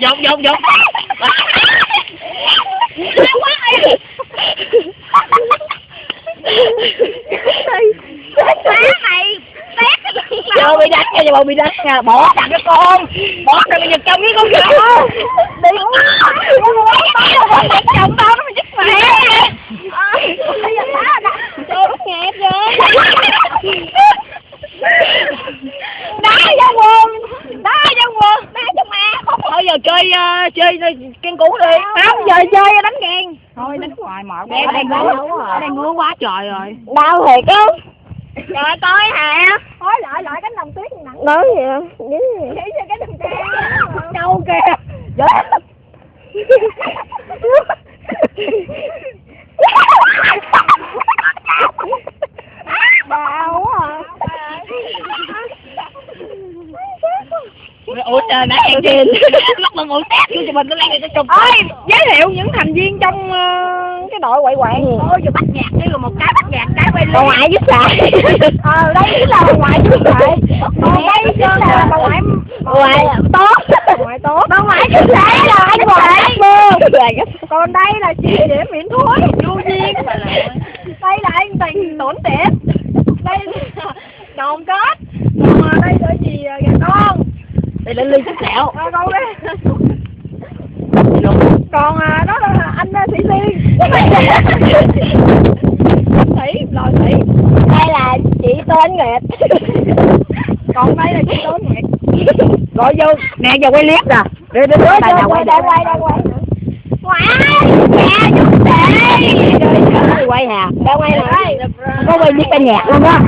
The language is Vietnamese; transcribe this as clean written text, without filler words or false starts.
Dột dột dột. Giờ bị đánh nha, giờ bị đánh nha, bỏ chặt cái con, bỏ chặt cái giật trong cái con vợ. Đi chồng tao nó mày giúp mày. Trời đất nghẹt rồi. Đá vô quần, đá trong má. Thôi giờ chơi kiên cũ đi. Không giờ chơi đánh ghen. Thôi đánh hoài mệt. Đang ngứa quá trời rồi. Đau thiệt á. Trời coi hà. Thôi lại cánh đồng tuyết nặng. Nói gì á? Chỉ cho cái đường trang. Đâu kìa. Dạ. Đau quá. Ủa trời nãy em kìa. Lóc mà ngồi tét vô cho mình nó lấy cái chụp. Ơi, giới thiệu những thành viên trong cái đội quậy quậy. Ôi giờ bắt nhạc đi rồi một cái bắt nhạc cái quay Bà lên. ngoại giúp xài. Đây chính là bà ngoại giúp xài. Còn đây là bà ngoại tốt. ngoại tốt. Bà ngoại giúp xài là anh ngoại. Còn đây là chị để miễn thối. Vô duyên. Đây là anh Tình tổn tiệp. Đây là đòn kết. Còn đây là chị gà con. Đây là ly sức sẹo. Con đây. Còn đó là anh Thủy Tiên. Thủy. Đây là chị Tô Ánh Nguyệt. Còn đây là chị Tô Ánh Nguyệt. Gọi vô. Nè giờ quay clip nè. Đi Quay. Ngoại nhà giúp xài. Quay hà. Quay này. Có quay biết ca nhạc luôn á.